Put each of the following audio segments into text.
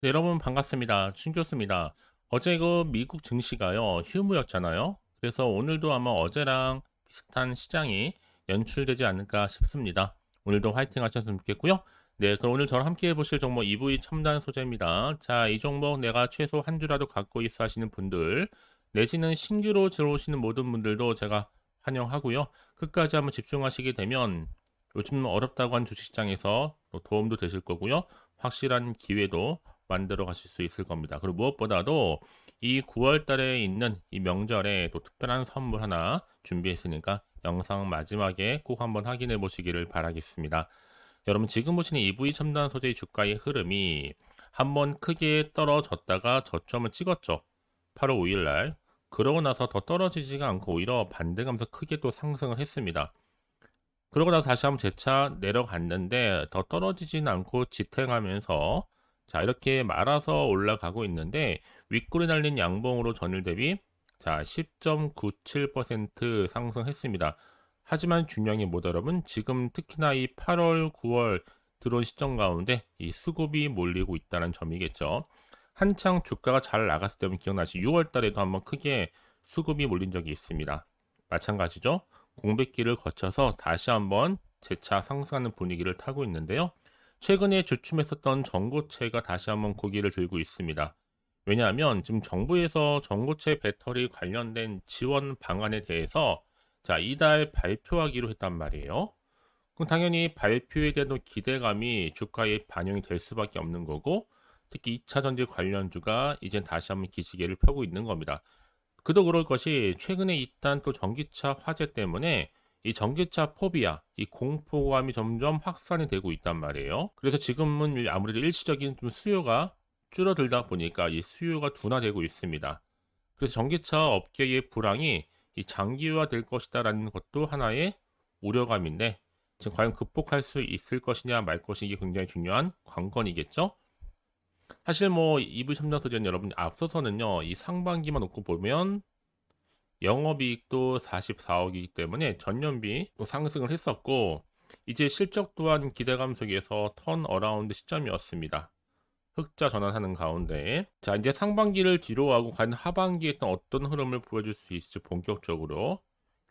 네, 여러분 반갑습니다. 신교수입니다. 어제 그 미국 증시가요, 휴무였잖아요. 그래서 오늘도 아마 어제랑 비슷한 시장이 연출되지 않을까 싶습니다. 오늘도 화이팅 하셨으면 좋겠고요. 네, 그럼 오늘 저랑 함께 해보실 종목 EV 첨단 소재입니다. 자, 이 종목 내가 최소 한 주라도 갖고 있어 하시는 분들, 내지는 신규로 들어오시는 모든 분들도 제가 환영하고요. 끝까지 한번 집중하시게 되면 요즘 어렵다고 한 주식시장에서 또 도움도 되실 거고요. 확실한 기회도 만들어 가실 수 있을 겁니다. 그리고 무엇보다도 이 9월 달에 있는 이 명절에 또 특별한 선물 하나 준비했으니까 영상 마지막에 꼭 한번 확인해 보시기를 바라겠습니다. 여러분 지금 보시는 EV 첨단 소재의 주가의 흐름이 한번 크게 떨어졌다가 저점을 찍었죠. 8월 5일 날. 그러고 나서 더 떨어지지가 않고 오히려 반등하면서 크게 또 상승을 했습니다. 그러고 나서 다시 한번 재차 내려갔는데 더 떨어지진 않고 지탱하면서 자 이렇게 말아서 올라가고 있는데 윗골이 날린 양봉으로 전일 대비 자 10.97% 상승했습니다. 하지만 중요한 게 뭐다 여러분? 지금 특히나 이 8월, 9월 들어온 시점 가운데 이 수급이 몰리고 있다는 점이겠죠. 한창 주가가 잘 나갔을 때면 기억나시 6월 달에도 한번 크게 수급이 몰린 적이 있습니다. 마찬가지죠. 공백기를 거쳐서 다시 한번 재차 상승하는 분위기를 타고 있는데요. 최근에 주춤했었던 전고체가 다시 한번 고개를 들고 있습니다. 왜냐하면 지금 정부에서 전고체 배터리 관련된 지원 방안에 대해서 자, 이달 발표하기로 했단 말이에요. 그럼 당연히 발표에 대한 기대감이 주가에 반영이 될 수밖에 없는 거고 특히 2차 전지 관련주가 이젠 다시 한번 기지개를 펴고 있는 겁니다. 그도 그럴 것이 최근에 있던 또 전기차 화재 때문에 이 전기차 포비아, 이 공포감이 점점 확산이 되고 있단 말이에요. 그래서 지금은 아무래도 일시적인 좀 수요가 줄어들다 보니까 이 수요가 둔화되고 있습니다. 그래서 전기차 업계의 불황이 이 장기화될 것이다라는 것도 하나의 우려감인데 지금 과연 극복할 수 있을 것이냐 말 것이냐 이게 굉장히 중요한 관건이겠죠. 사실 뭐 EV 첨단 소재는 여러분 앞서서는요 이 상반기만 놓고 보면 영업이익도 44억이기 때문에 전년비 또 상승을 했었고 이제 실적 또한 기대감 속에서 턴어라운드 시점이었습니다. 흑자 전환하는 가운데 자 이제 상반기를 뒤로하고 과연 하반기에 어떤 흐름을 보여줄 수 있을지 본격적으로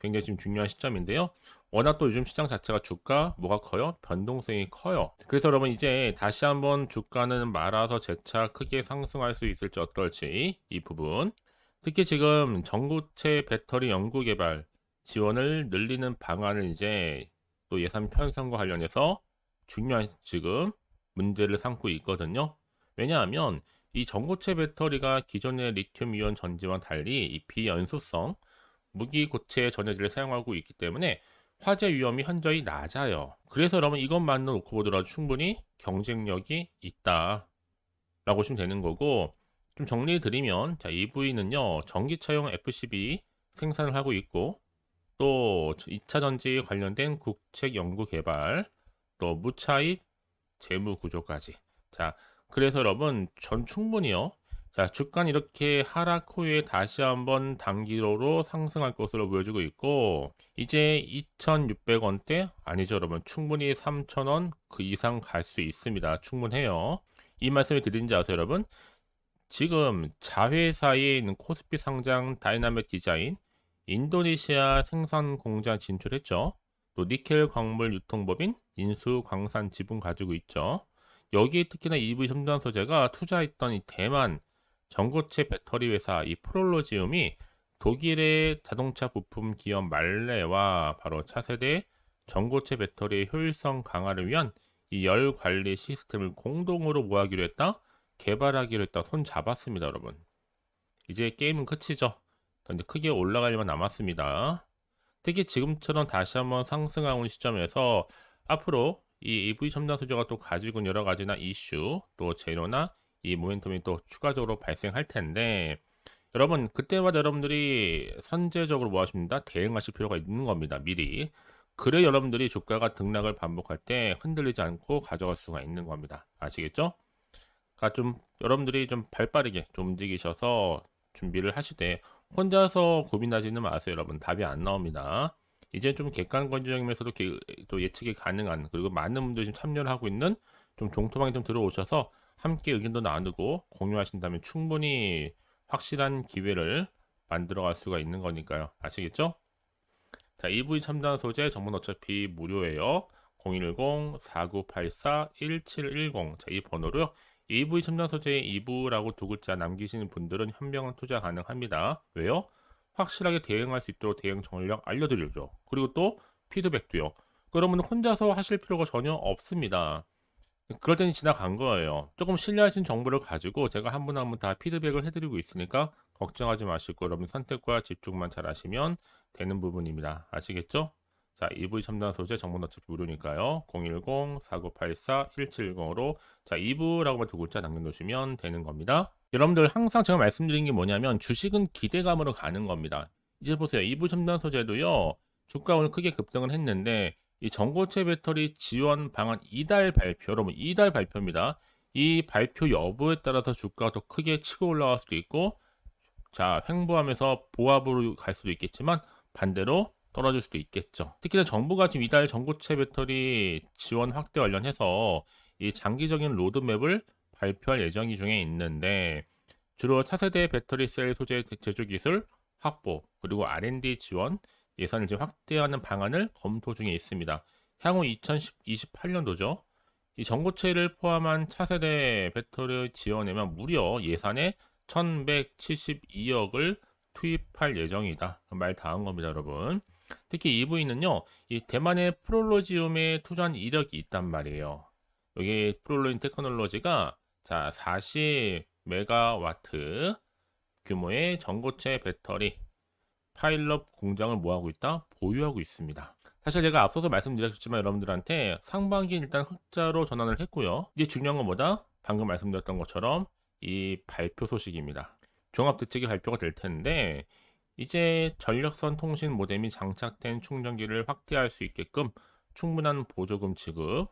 굉장히 지금 중요한 시점인데요. 워낙 또 요즘 시장 자체가 주가 뭐가 커요? 변동성이 커요. 그래서 여러분 이제 다시 한번 주가는 말아서 재차 크게 상승할 수 있을지 어떨지 이 부분 특히 지금 전고체 배터리 연구 개발 지원을 늘리는 방안을 이제 또 예산 편성과 관련해서 중요한 지금 문제를 삼고 있거든요. 왜냐하면 이 전고체 배터리가 기존의 리튬 이온 전지와 달리 이 비연소성 무기 고체 전해질을 사용하고 있기 때문에 화재 위험이 현저히 낮아요. 그래서 여러분 이것만 놓고 보더라도 충분히 경쟁력이 있다라고 보시면 되는 거고 좀 정리해 드리면 자 EV는요 전기차용 FCV 생산을 하고 있고 또 2차 전지 관련된 국책 연구 개발 또 무차입 재무 구조까지 자 그래서 여러분 전 충분히요 자 주가는 이렇게 하락 후에 다시 한번 단기로로 상승할 것으로 보여지고 있고 이제 2,600원대 아니죠 여러분 충분히 3,000원 그 이상 갈 수 있습니다. 충분해요. 이 말씀을 드린지 아세요 여러분? 지금 자회사에 있는 코스피 상장 다이나믹 디자인 인도네시아 생산 공장 진출했죠. 또 니켈 광물 유통법인 인수 광산 지분 가지고 있죠. 여기에 특히나 EV 첨단 소재가 투자했던 이 대만 전고체 배터리 회사 이 프롤로지움이 독일의 자동차 부품 기업 말레와 바로 차세대 전고체 배터리의 효율성 강화를 위한 이 열 관리 시스템을 공동으로 모아기로 했다. 개발하기로 했다. 손 잡았습니다, 여러분. 이제 게임은 끝이죠. 근데 크게 올라갈 일만 남았습니다. 특히 지금처럼 다시 한번 상승하고 있는 시점에서 앞으로 이 EV 첨단 소재가 또 가지고 있는 여러 가지나 이슈, 또 재료나 이 모멘텀이 또 추가적으로 발생할 텐데 여러분 그때마다 여러분들이 선제적으로 뭐 하십니다? 대응하실 필요가 있는 겁니다. 미리. 그래 여러분들이 주가가 등락을 반복할 때 흔들리지 않고 가져갈 수가 있는 겁니다. 아시겠죠? 그러니까 좀 여러분들이 좀 발빠르게 좀 움직이셔서 준비를 하시되 혼자서 고민하지는 마세요 여러분. 답이 안 나옵니다. 이제 좀 객관적이면서도 또 예측이 가능한 그리고 많은 분들이 지금 참여를 하고 있는 좀 종토방에 좀 들어오셔서 함께 의견도 나누고 공유하신다면 충분히 확실한 기회를 만들어갈 수가 있는 거니까요. 아시겠죠? 자, EV 첨단 소재 정보는 어차피 무료예요. 010-4984-1710. 자, 이 번호로요. EV 첨단 소재의 2부라고 두 글자 남기시는 분들은 현명한 투자 가능합니다. 왜요? 확실하게 대응할 수 있도록 대응 전략 알려드리죠. 그리고 또 피드백도요. 그러면 혼자서 하실 필요가 전혀 없습니다. 그럴 때는 지나간 거예요. 조금 신뢰하신 정보를 가지고 제가 한 분 한 분 다 피드백을 해드리고 있으니까 걱정하지 마시고 여러분 선택과 집중만 잘 하시면 되는 부분입니다. 아시겠죠? 자, EV 첨단 소재 정보는 어차피 무료니까요. 010-4984-1710으로 자, 2부라고만 두 글자 남겨놓으시면 되는 겁니다. 여러분들 항상 제가 말씀드린 게 뭐냐면 주식은 기대감으로 가는 겁니다. 이제 보세요. EV 첨단 소재도요. 주가 오늘 크게 급등을 했는데 이 전고체 배터리 지원 방안 이달 발표, 여러분 이달 발표입니다. 이 발표 여부에 따라서 주가가 더 크게 치고 올라갈 수도 있고, 자, 횡보하면서 보합으로 갈 수도 있겠지만 반대로 떨어질 수도 있겠죠. 특히나 정부가 지금 이달 전고체 배터리 지원 확대 관련해서 이 장기적인 로드맵을 발표할 예정이 중에 있는데 주로 차세대 배터리 셀 소재 제조 기술 확보 그리고 R&D 지원 예산을 이제 확대하는 방안을 검토 중에 있습니다. 향후 2028년도죠. 이 전고체를 포함한 차세대 배터리 지원에만 무려 예산의 1172억을 투입할 예정이다. 말 다 한 겁니다, 여러분. 특히 EV는요, 이 대만의 프롤로지움에 투자한 이력이 있단 말이에요. 여기 프롤로인 테크놀로지가 자 40메가와트 규모의 전고체 배터리 파일럿 공장을 뭐하고 있다? 보유하고 있습니다. 사실 제가 앞서서 말씀드렸지만 여러분들한테 상반기 일단 흑자로 전환을 했고요. 이제 중요한 건 뭐다? 방금 말씀드렸던 것처럼 이 발표 소식입니다. 종합대책이 발표가 될 텐데 이제 전력선 통신 모뎀이 장착된 충전기를 확대할 수 있게끔 충분한 보조금 지급.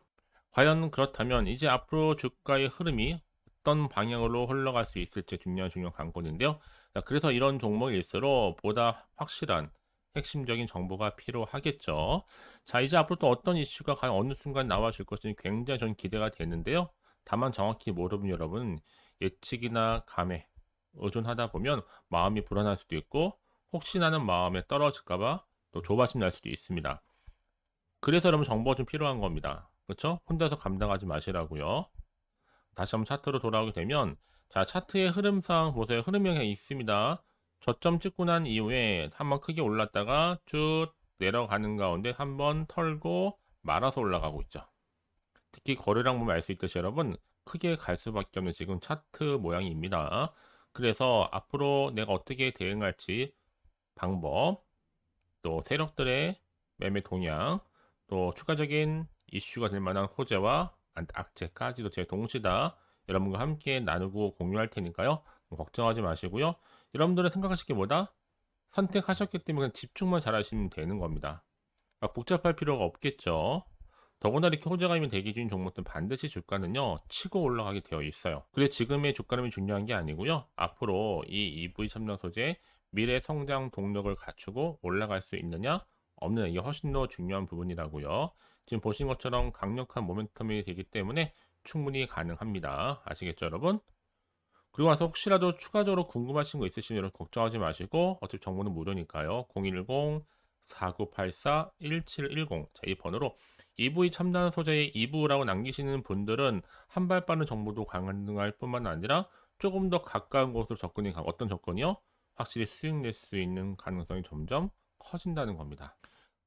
과연 그렇다면 이제 앞으로 주가의 흐름이 어떤 방향으로 흘러갈 수 있을지 중요한 관건인데요. 자, 그래서 이런 종목일수록 보다 확실한 핵심적인 정보가 필요하겠죠. 자, 이제 앞으로 또 어떤 이슈가 과연 어느 순간 나와줄 것인지 굉장히 전 기대가 되는데요. 다만 정확히 모르는 여러분 예측이나 감에 의존하다 보면 마음이 불안할 수도 있고 혹시나는 마음에 떨어질까봐 또 조바심 날 수도 있습니다. 그래서 여러분 정보가 좀 필요한 겁니다. 그렇죠? 혼자서 감당하지 마시라고요. 다시 한번 차트로 돌아오게 되면 자 차트의 흐름상 보세요. 흐름형이 있습니다. 저점 찍고 난 이후에 한번 크게 올랐다가 쭉 내려가는 가운데 한번 털고 말아서 올라가고 있죠. 특히 거래량 보면 알 수 있듯이 여러분 크게 갈 수밖에 없는 지금 차트 모양입니다. 그래서 앞으로 내가 어떻게 대응할지 방법, 또 세력들의 매매 동향, 또 추가적인 이슈가 될 만한 호재와 악재까지도 제 동시다 여러분과 함께 나누고 공유할 테니까요. 걱정하지 마시고요. 여러분들은 생각하실 게 뭐다? 선택하셨기 때문에 그냥 집중만 잘 하시면 되는 겁니다. 막 복잡할 필요가 없겠죠. 더구나 이렇게 호재감이 대기 중인 종목들은 반드시 주가는요 치고 올라가게 되어 있어요. 그래 지금의 주가름이 중요한 게 아니고요. 앞으로 이 EV 첨단 소재 미래 성장 동력을 갖추고 올라갈 수 있느냐 없느냐 이게 훨씬 더 중요한 부분이라고요. 지금 보신 것처럼 강력한 모멘텀이 되기 때문에 충분히 가능합니다. 아시겠죠 여러분? 그리고 와서 혹시라도 추가적으로 궁금하신 거 있으시면 여러분 걱정하지 마시고 어차피 정보는 무료니까요. 010-4984-1710 자, 이 번호로 EV 첨단 소재의 2부라고 남기시는 분들은 한 발 빠른 정보도 가능할 뿐만 아니라 조금 더 가까운 곳으로 접근이 어떤 접근이요? 확실히 수익 낼 수 있는 가능성이 점점 커진다는 겁니다.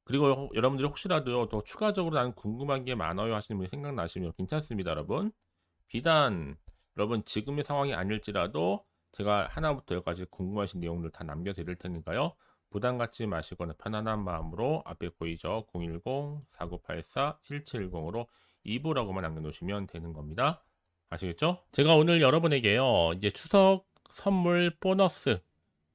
그리고 여러분들이 혹시라도 더 추가적으로 나는 궁금한 게 많아요 하시는 분이 생각나시면 괜찮습니다 여러분. 비단 여러분 지금의 상황이 아닐지라도 제가 하나부터 여기까지 궁금하신 내용들 다 남겨드릴 테니까요. 부담 갖지 마시거나 편안한 마음으로 앞에 보이죠? 010-4984-1710으로 2부라고만 남겨놓으시면 되는 겁니다. 아시겠죠? 제가 오늘 여러분에게요. 이제 추석 선물 보너스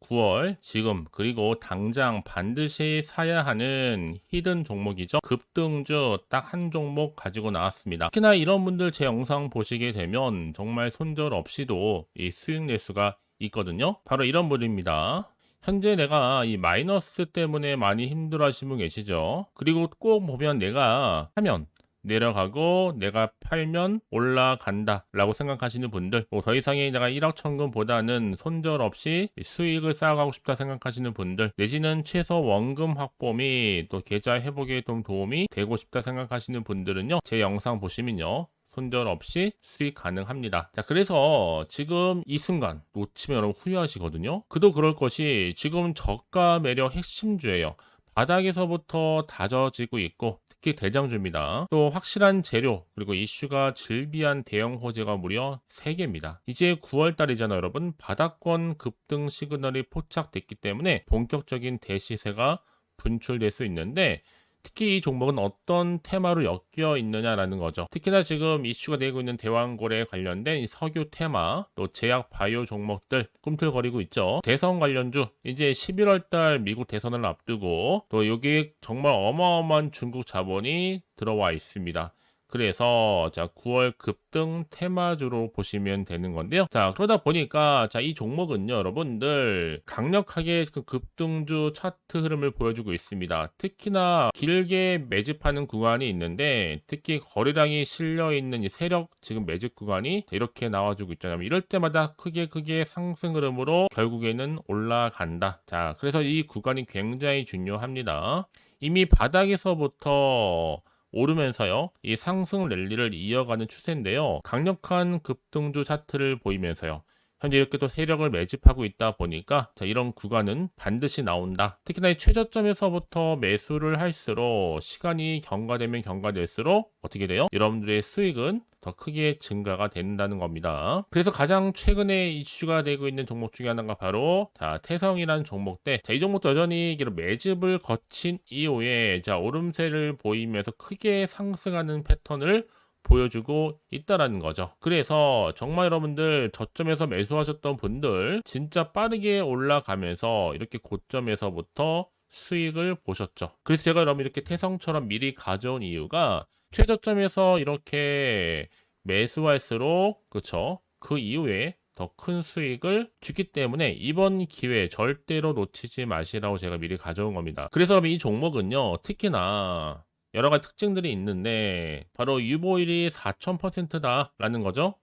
9월 지금 그리고 당장 반드시 사야 하는 히든 종목이죠. 급등주 딱 한 종목 가지고 나왔습니다. 특히나 이런 분들 제 영상 보시게 되면 정말 손절 없이도 이 수익 낼 수가 있거든요. 바로 이런 분입니다. 현재 내가 이 마이너스 때문에 많이 힘들어 하시는 분 계시죠. 그리고 꼭 보면 내가 하면 내려가고 내가 팔면 올라간다 라고 생각하시는 분들, 뭐 더 이상의 내가 1억 천금보다는 손절없이 수익을 쌓아가고 싶다 생각하시는 분들, 내지는 최소 원금 확보 및 또 계좌 회복에 좀 도움이 되고 싶다 생각하시는 분들은요, 제 영상 보시면요, 손절 없이 수익 가능합니다. 자, 그래서 지금 이 순간 놓치면 여러분 후회하시거든요. 그도 그럴 것이 지금 저가 매력 핵심주예요. 바닥에서부터 다져지고 있고, 특히 대장주입니다. 또 확실한 재료, 그리고 이슈가 질비한 대형 호재가 무려 3개입니다. 이제 9월 달이잖아요, 여러분. 바닥권 급등 시그널이 포착됐기 때문에 본격적인 대시세가 분출될 수 있는데, 특히 이 종목은 어떤 테마로 엮여 있느냐라는 거죠. 특히나 지금 이슈가 되고 있는 대왕고래 관련된 이 석유 테마, 또 제약 바이오 종목들 꿈틀거리고 있죠. 대선 관련주, 이제 11월 달 미국 대선을 앞두고 또 여기에 정말 어마어마한 중국 자본이 들어와 있습니다. 그래서 자 9월 급등 테마주로 보시면 되는 건데요. 자, 그러다 보니까 자 이 종목은요, 여러분들 강력하게 그 급등주 차트 흐름을 보여주고 있습니다. 특히나 길게 매집하는 구간이 있는데, 특히 거래량이 실려 있는 이 세력 지금 매집 구간이 이렇게 나와주고 있잖아요. 이럴 때마다 크게 상승 흐름으로 결국에는 올라간다. 자, 그래서 이 구간이 굉장히 중요합니다. 이미 바닥에서부터 오르면서요, 이 상승 랠리를 이어가는 추세인데요, 강력한 급등주 차트를 보이면서요, 현재 이렇게 또 세력을 매집하고 있다 보니까 자, 이런 구간은 반드시 나온다. 특히나 이 최저점에서부터 매수를 할수록 시간이 경과되면 경과될수록 어떻게 돼요? 여러분들의 수익은 더 크게 증가가 된다는 겁니다. 그래서 가장 최근에 이슈가 되고 있는 종목 중에 하나가 바로 자 태성이라는 종목대. 자, 이 종목도 여전히 매집을 거친 이후에 자 오름세를 보이면서 크게 상승하는 패턴을 보여주고 있다라는 거죠. 그래서 정말 여러분들 저점에서 매수하셨던 분들 진짜 빠르게 올라가면서 이렇게 고점에서부터 수익을 보셨죠. 그래서 제가 여러분 이렇게 태성처럼 미리 가져온 이유가 최저점에서 이렇게 매수할수록 그쵸, 그 이후에 더 큰 수익을 주기 때문에 이번 기회 절대로 놓치지 마시라고 제가 미리 가져온 겁니다. 그래서 여러분 이 종목은요, 특히나 여러 가지 특징들이 있는데 바로 유보율이 4000%다 라는 거죠.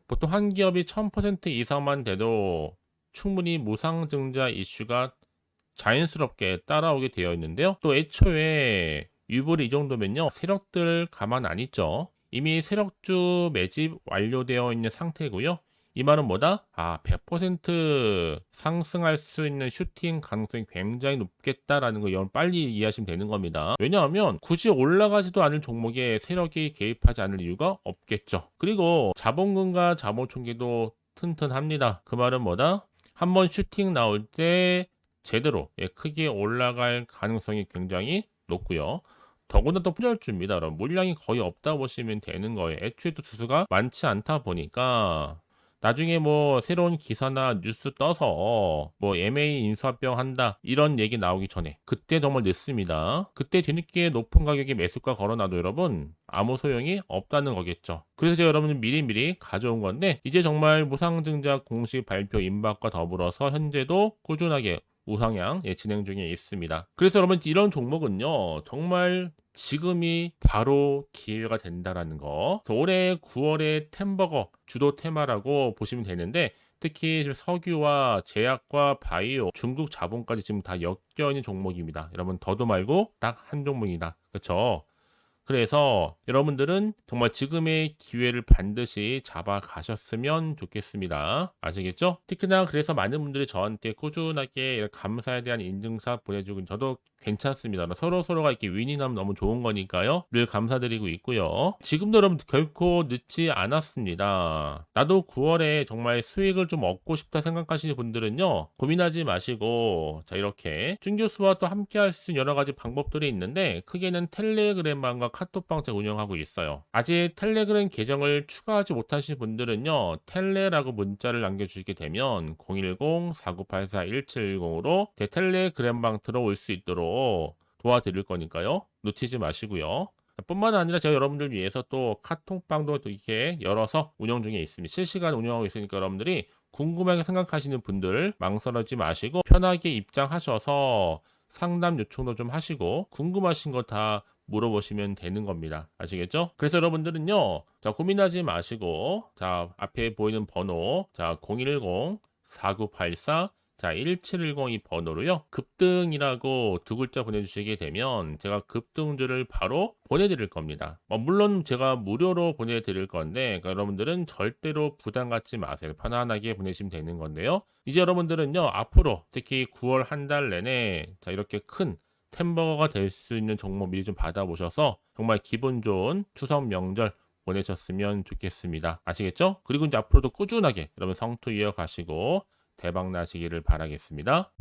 보통 한 기업이 1000% 이상만 돼도 충분히 무상증자 이슈가 자연스럽게 따라오게 되어 있는데요. 또 애초에 유보율이 이 정도면요, 세력들 가만 안 있죠. 이미 세력주 매집 완료되어 있는 상태고요. 이 말은 뭐다? 100% 상승할 수 있는 슈팅 가능성이 굉장히 높겠다라는 거 여러분 빨리 이해하시면 되는 겁니다. 왜냐하면 굳이 올라가지도 않을 종목에 세력이 개입하지 않을 이유가 없겠죠. 그리고 자본금과 자본총계도 튼튼합니다. 그 말은 뭐다? 한번 슈팅 나올 때 제대로 크게 올라갈 가능성이 굉장히 높고요. 더구나 또 푸절주입니다. 여러분 물량이 거의 없다 보시면 되는 거예요. 애초에 또 주수가 많지 않다 보니까 나중에 뭐 새로운 기사나 뉴스 떠서 뭐 MA 인수합병 한다 이런 얘기 나오기 전에 그때 정말 늦습니다. 그때 뒤늦게 높은 가격에 매수가 걸어놔도 여러분 아무 소용이 없다는 거겠죠. 그래서 제가 여러분들 미리미리 가져온 건데, 이제 정말 무상증자 공식 발표 임박과 더불어서 현재도 꾸준하게 우상향 진행 중에 있습니다. 그래서 여러분 이런 종목은요, 정말 지금이 바로 기회가 된다라는 거. 올해 9월에 템버거 주도 테마라고 보시면 되는데, 특히 지금 석유와 제약과 바이오, 중국 자본까지 지금 다 엮여 있는 종목입니다. 여러분 더도 말고 딱 한 종목이다. 그렇죠? 그래서 여러분들은 정말 지금의 기회를 반드시 잡아 가셨으면 좋겠습니다. 아시겠죠? 특히나 그래서 많은 분들이 저한테 꾸준하게 감사에 대한 인증샷 보내주고, 저도 괜찮습니다. 서로가 이렇게 윈이 나면 너무 좋은 거니까요. 늘 감사드리고 있고요. 지금도 여러분 결코 늦지 않았습니다. 나도 9월에 정말 수익을 좀 얻고 싶다 생각하시는 분들은요, 고민하지 마시고 자 이렇게 준교수와 또 함께 할 수 있는 여러 가지 방법들이 있는데, 크게는 텔레그램방과 카톡방 제가 운영하고 있어요. 아직 텔레그램 계정을 추가하지 못하신 분들은요, 텔레라고 문자를 남겨주시게 되면 010-4984-1710으로 제 텔레그램방 들어올 수 있도록 도와드릴 거니까요. 놓치지 마시고요. 뿐만 아니라 제가 여러분들 위해서 또 카톡방도 또 이렇게 열어서 운영 중에 있습니다. 실시간 운영하고 있으니까 여러분들이 궁금하게 생각하시는 분들 망설이지 마시고 편하게 입장하셔서 상담 요청도 좀 하시고 궁금하신 거 다 물어보시면 되는 겁니다. 아시겠죠? 그래서 여러분들은요, 자, 고민하지 마시고, 자, 앞에 보이는 번호, 자, 010-4984, 자, 1710이 번호로요, 급등이라고 두 글자 보내주시게 되면 제가 급등주를 바로 보내드릴 겁니다. 물론 제가 무료로 보내드릴 건데, 그러니까 여러분들은 절대로 부담 갖지 마세요. 편안하게 보내시면 되는 건데요. 이제 여러분들은요, 앞으로 특히 9월 한 달 내내 자, 이렇게 큰 템버거가 될 수 있는 종목 미리 좀 받아보셔서 정말 기분 좋은 추석 명절 보내셨으면 좋겠습니다. 아시겠죠? 그리고 이제 앞으로도 꾸준하게 여러분 성투 이어가시고 대박 나시기를 바라겠습니다.